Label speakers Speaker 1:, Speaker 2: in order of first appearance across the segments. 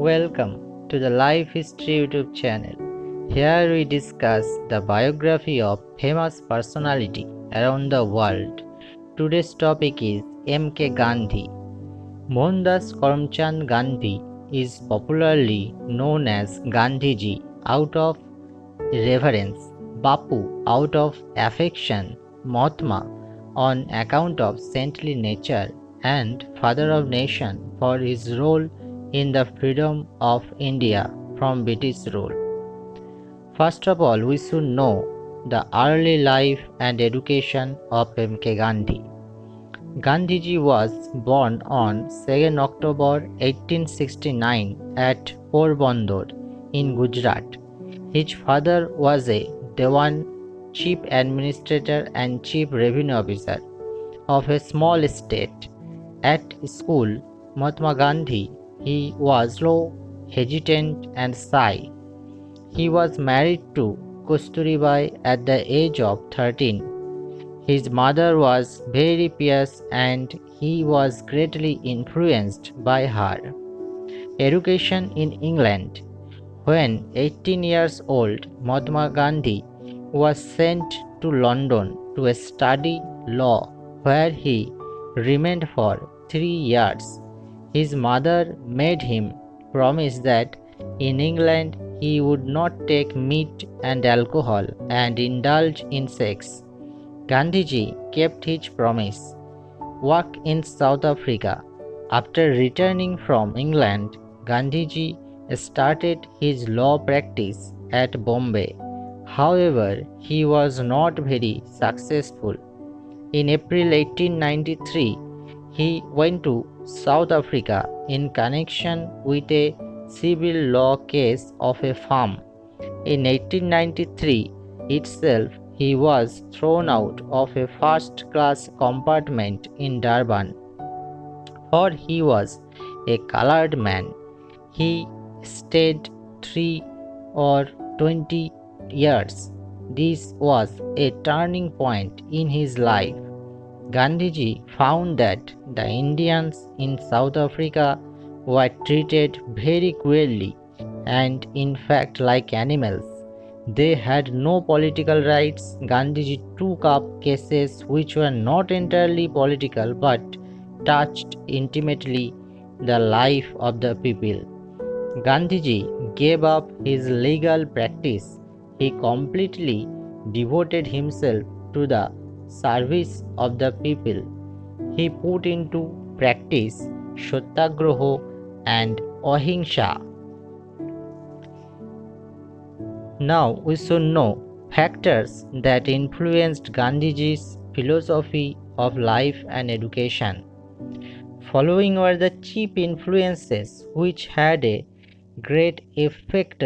Speaker 1: Welcome to the Life History YouTube channel. Here we discuss the biography of famous personality around the world. Today's topic is M.K. Gandhi. Mohandas Karamchand Gandhi is popularly known as Gandhiji out of reverence, Bapu out of affection, Mahatma on account of saintly nature, and Father of Nation for his role in the freedom of India from British rule. First of all, we should know the early life and education of M.K. Gandhi. Gandhiji was born on 2nd October 1869 at Porbandar in Gujarat. His father was a Dewan, chief administrator and chief revenue officer of a small state. At school, Mahatma Gandhi, he was slow, hesitant and shy. He was married to Kusturibai at the age of 13. His mother was very pious and he was greatly influenced by her. Education in England. When 18 years old, Mahatma Gandhi was sent to London to study law, where he remained for 3 years. His mother made him promise that in England he would not take meat and alcohol and indulge in sex. Gandhiji kept his promise. Work in South Africa. After returning from England, Gandhiji started his law practice at Bombay. However, he was not very successful. In April 1893, he went to South Africa in connection with a civil law case of a farm. In 1893 itself, he was thrown out of a first-class compartment in Durban, for he was a colored man. He stayed 3 or 20 years. This was a turning point in his life. Gandhiji found that the Indians in South Africa were treated very cruelly and in fact like animals. They had no political rights. Gandhiji took up cases which were not entirely political but touched intimately the life of the people. Gandhiji gave up his legal practice. He completely devoted himself to the service of the people. He put into practice satyagraha and ahimsa. Now we should know factors that influenced Gandhiji's philosophy of life and education. Following were the chief influences which had a great effect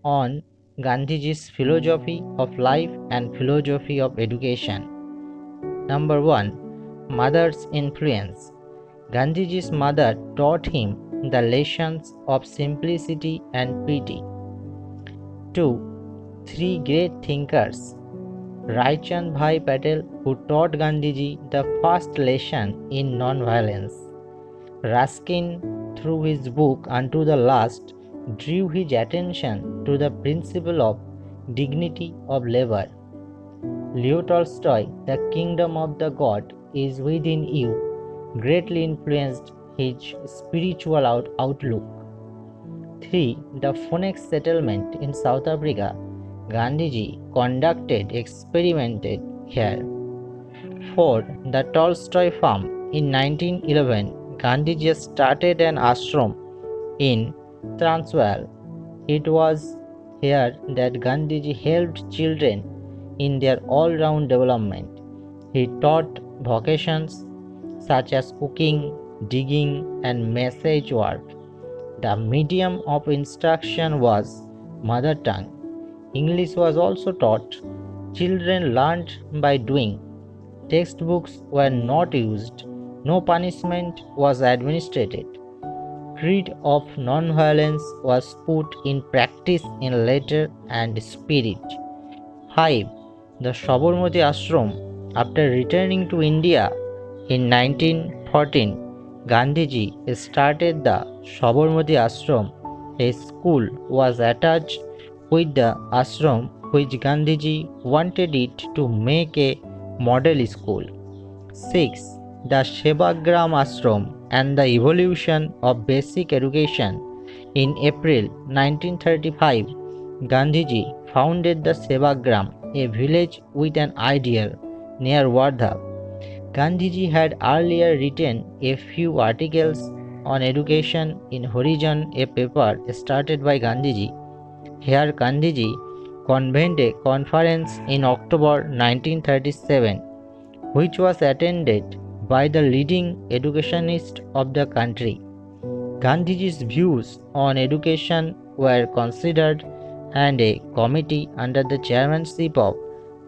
Speaker 1: on Gandhiji's philosophy of life and philosophy of education. Number 1. Mother's influence. Gandhiji's mother taught him the lessons of simplicity and pity. 2. Three great thinkers. Raichand Bhai Patel, who taught Gandhiji the first lesson in non-violence. Ruskin, through his book Unto the Last, drew his attention to the principle of dignity of labor. Leo Tolstoy, The Kingdom of the God is Within You, greatly influenced his spiritual outlook. 3. The Phoenix settlement in South Africa. Gandhiji conducted experimented here. 4. The Tolstoy farm. In 1911, Gandhiji started an ashram in Transvaal. It was here that Gandhiji helped children in their all-round development. He taught vocations such as cooking, digging, and message work. The medium of instruction was mother tongue. English was also taught. Children learned by doing. Textbooks were not used. No punishment was administered. Creed of non-violence was put in practice in letter and spirit. 5. The Sabarmati Ashram. After returning to India in 1914, Gandhiji started the Sabarmati Ashram A school was attached with the ashram which Gandhiji wanted it to make a model school. 6. The Sevagram Ashram and the evolution of basic education. In April 1935, Gandhiji founded the Sevagram, a village with an ideal near Wardha. Gandhiji had earlier written a few articles on education in Horizon, a paper started by Gandhiji. Here Gandhiji convened a conference in October 1937, which was attended by the leading educationists of the country. Gandhiji's views on education were considered and a committee under the chairmanship of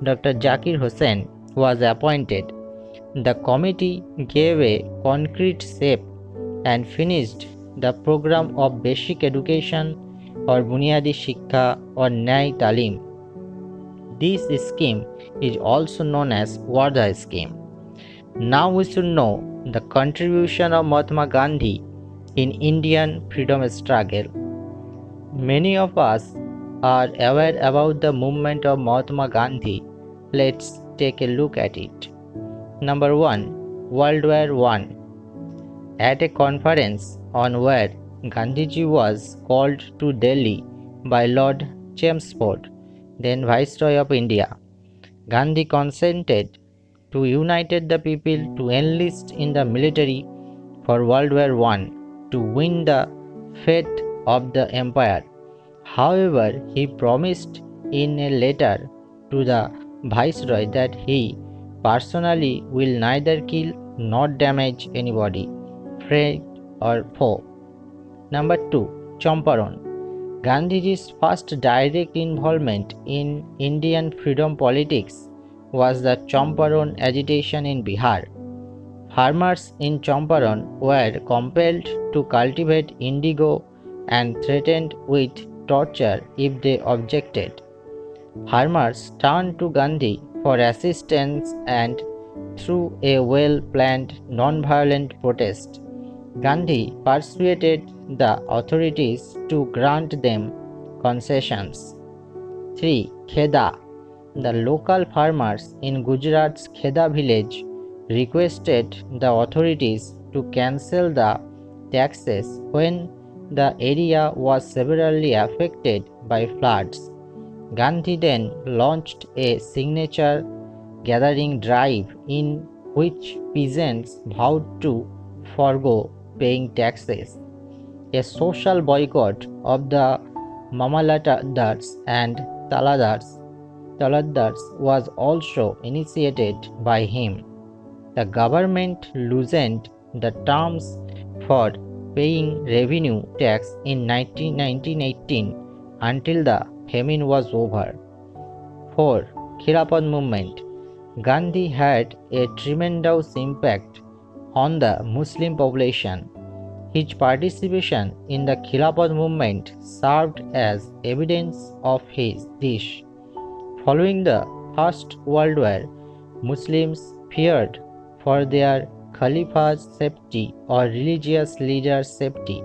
Speaker 1: Dr. Zakir Hussain was appointed. The committee gave a concrete shape and finished the program of basic education or Bunyadi Shikha or Nyay Talim. This scheme is also known as Wardha scheme. Now we should know the contribution of Mahatma Gandhi in Indian freedom struggle. Many of us are aware about the movement of Mahatma Gandhi. Let's take a look at it. Number 1. World War I. At a conference on where Gandhiji was called to Delhi by Lord Chelmsford, then Viceroy of India, Gandhi consented to unite the people to enlist in the military for World War I to win the fate of the empire. However, he promised in a letter to the Viceroy that he personally will neither kill nor damage anybody, friend or foe. Number 2. Champaran. Gandhiji's first direct involvement in Indian freedom politics was the Champaran agitation in Bihar. Farmers in Champaran were compelled to cultivate indigo and threatened with torture if they objected. Farmers turned to Gandhi for assistance and through a well-planned non-violent protest, Gandhi persuaded the authorities to grant them concessions. 3. Kheda. The local farmers in Gujarat's Kheda village requested the authorities to cancel the taxes when the area was severely affected by floods. Gandhi then launched a signature gathering drive in which peasants vowed to forego paying taxes. A social boycott of the Mamalatadars and Taladars was also initiated by him. The government loosened the terms for paying revenue tax in 1918 until the famine was over. 4. Khilafat movement. Gandhi had a tremendous impact on the Muslim population. His participation in the Khilafat movement served as evidence of this. Following the First World War, Muslims feared for their Khalifa's safety or religious leaders' safety,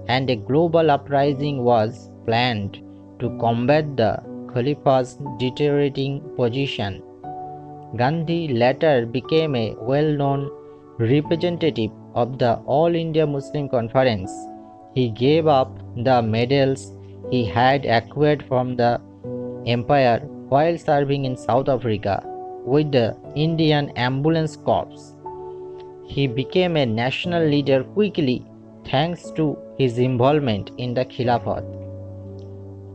Speaker 1: and a global uprising was planned to combat the Khalifa's deteriorating position. Gandhi later became a well-known representative of the All India Muslim Conference. He gave up the medals he had acquired from the empire while serving in South Africa with the Indian Ambulance Corps. He became a national leader quickly thanks to his involvement in the Khilafat.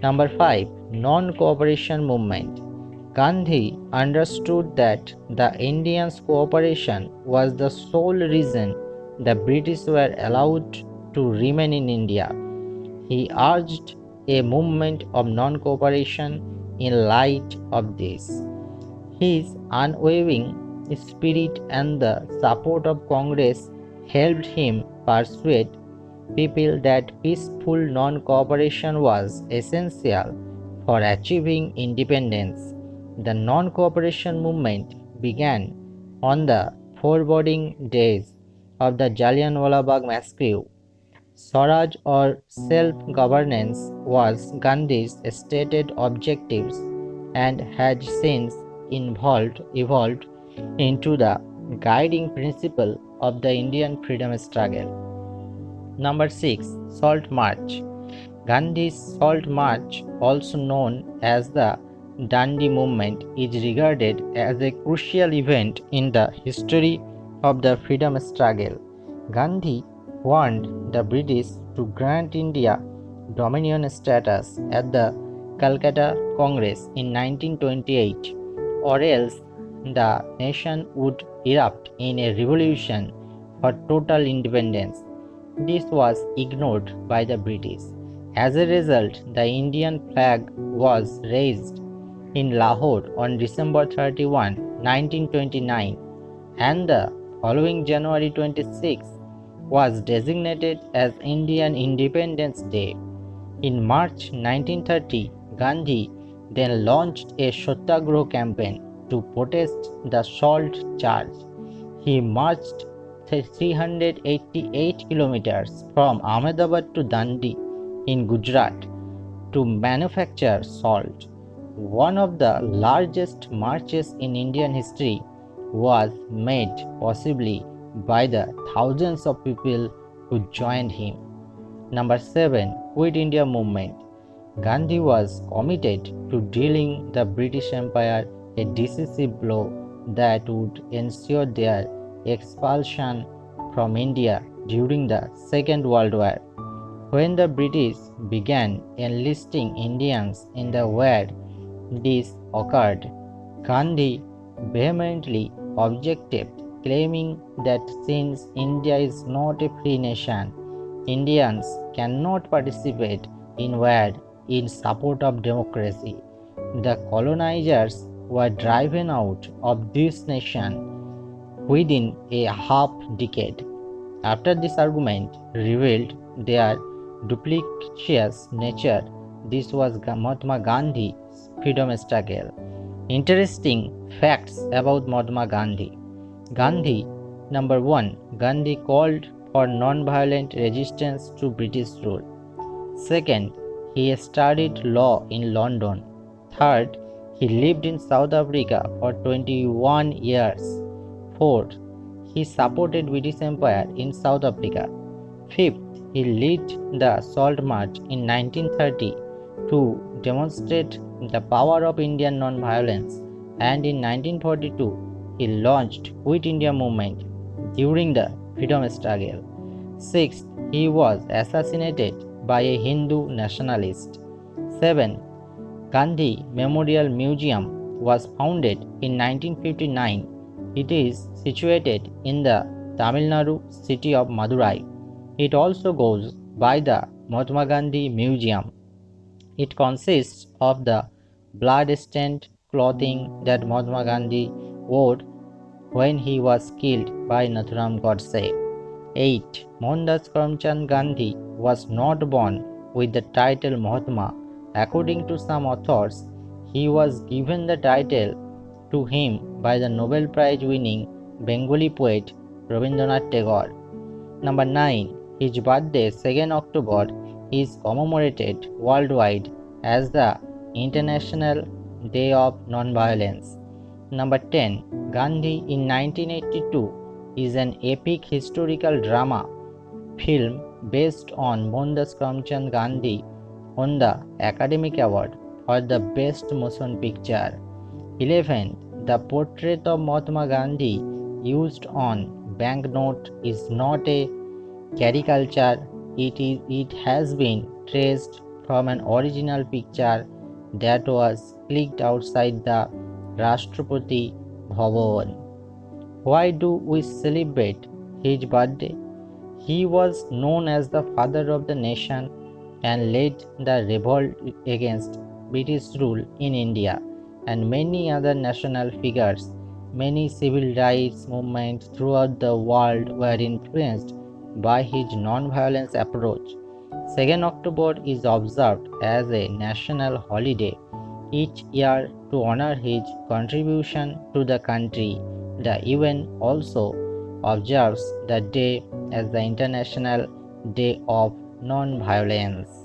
Speaker 1: Number 5. Non-cooperation movement. Gandhi understood that the Indians' cooperation was the sole reason the British were allowed to remain in India. He urged a movement of non-cooperation in light of this. His unwavering spirit and the support of Congress helped him persuade people that peaceful non-cooperation was essential for achieving independence. The non-cooperation movement began on the foreboding days of the Jallianwala Bagh massacre. Swaraj or self-governance was Gandhi's stated objectives and has since evolved into the guiding principle of the Indian freedom struggle. Number 6. Salt March. Gandhi's Salt March, also known as the Dandi movement, is regarded as a crucial event in the history of the freedom struggle. Gandhi warned the British to grant India dominion status at the Calcutta Congress in 1928, or else the nation would erupt in a revolution for total independence. This was ignored by the British. As a result, the Indian flag was raised in Lahore on December 31, 1929, and the following January 26 was designated as Indian Independence Day. In March 1930, Gandhi then launched a satyagraha campaign to protest the salt charge. He marched 388 kilometers from Ahmedabad to Dandi in Gujarat to manufacture salt. One of the largest marches in Indian history was made possibly by the thousands of people who joined him. Number 7. Quit India Movement. Gandhi was committed to dealing the British Empire a decisive blow that would ensure their expulsion from India during the Second World War. When the British began enlisting Indians in the war, this occurred. Gandhi vehemently objected, claiming that since India is not a free nation, Indians cannot participate in war in support of democracy. The colonizers were driven out of this nation within a half decade. After this argument revealed their duplicitous nature, this was Mahatma Gandhi's freedom struggle. Interesting facts about Mahatma Gandhi. Gandhi, number 1, Gandhi called for non-violent resistance to British rule. Second, he studied law in London. Third, he lived in South Africa for 21 years. Fourth, he supported British Empire in South Africa. Fifth, he led the Salt March in 1930 to demonstrate the power of Indian non-violence, and in 1942 he launched Quit India movement during the freedom struggle. Sixth, he was assassinated by a Hindu nationalist. 7. Gandhi Memorial Museum was founded in 1959. It is situated in the Tamil Nadu city of Madurai. It also goes by the Mahatma Gandhi Museum. It consists of the blood-stained clothing that Mahatma Gandhi wore when he was killed by Nathuram Godse. 8. Mohandas Karamchand Gandhi was not born with the title Mahatma. According to some authors, he was given the title to him by the Nobel Prize winning Bengali poet Rabindranath Tagore. Number 9. His birthday, 2nd October, is commemorated worldwide as the International Day of Nonviolence. Number 10. Gandhi in 1982 is an epic historical drama film based on Mohandas Karamchand Gandhi won the Academic Award for the Best Motion Picture. 11. The portrait of Mahatma Gandhi used on banknote is not a caricature. It has been traced from an original picture that was clicked outside the Rashtrapati Bhavan. Why do we celebrate his birthday? He was known as the father of the nation and led the revolt against British rule in India, and many other national figures. Many civil rights movements throughout the world were influenced by his non-violence approach. 2nd October is observed as a national holiday each year to honor his contribution to the country. The UN also observes the day as the International Day of Non-Violence.